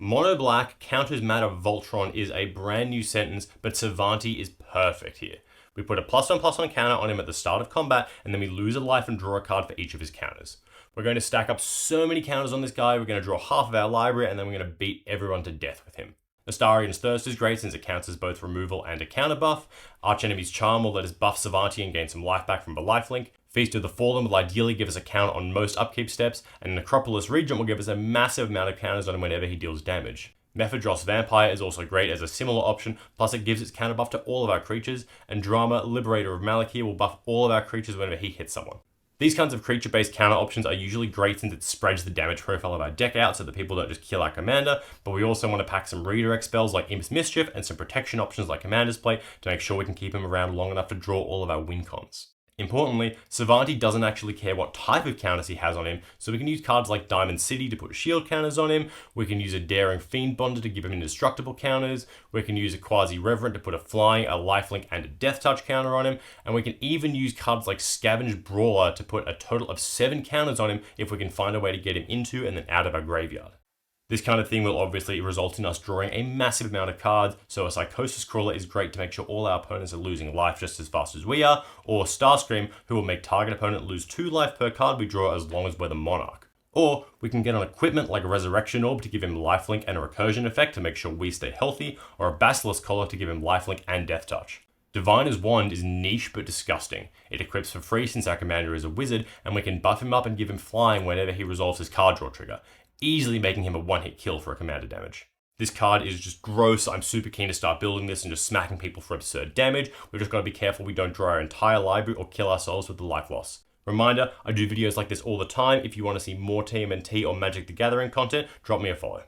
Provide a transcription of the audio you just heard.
Mono black counters mana Voltron is a brand new sentence, but Savanti is perfect here. We put a +1/+1 counter on him at the start of combat, and then we lose a life and draw a card for each of his counters. We're going to stack up so many counters on this guy, we're going to draw half of our library, and then we're going to beat everyone to death with him. Astarian's Thirst is great since it counts as both removal and a counter buff. Archenemy's Charm will let us buff Savanti and gain some life back from the lifelink. Feast of the Fallen will ideally give us a counter on most upkeep steps, and Necropolis Regent will give us a massive amount of counters on him whenever he deals damage. Mephedros Vampire is also great as a similar option, plus it gives its counter buff to all of our creatures, and Drama Liberator of Malakir will buff all of our creatures whenever he hits someone. These kinds of creature-based counter options are usually great since it spreads the damage profile of our deck out so that people don't just kill our commander, but we also want to pack some redirect spells like Imp's Mischief and some protection options like Commander's Plate to make sure we can keep him around long enough to draw all of our win cons. Importantly, Savanti doesn't actually care what type of counters he has on him, so we can use cards like Diamond City to put shield counters on him, we can use a Daring Fiend Bonder to give him indestructible counters, we can use a Quasi Reverent to put a Flying, a Lifelink, and a Death Touch counter on him, and we can even use cards like Scavenged Brawler to put a total of 7 counters on him if we can find a way to get him into and then out of our graveyard. This kind of thing will obviously result in us drawing a massive amount of cards, so a Psychosis Crawler is great to make sure all our opponents are losing life just as fast as we are, or Starscream, who will make target opponent lose 2 life per card we draw as long as we're the Monarch. Or we can get an equipment like a Resurrection Orb to give him lifelink and a recursion effect to make sure we stay healthy, or a Basilisk Collar to give him lifelink and Death Touch. Diviner's Wand is niche but disgusting. It equips for free since our commander is a wizard, and we can buff him up and give him flying whenever he resolves his card draw trigger, easily making him a one-hit kill for a commander damage. This card is just gross. I'm super keen to start building this and just smacking people for absurd damage. We've just got to be careful we don't draw our entire library or kill ourselves with the life loss. Reminder, I do videos like this all the time. If you want to see more TMNT or Magic the Gathering content, drop me a follow.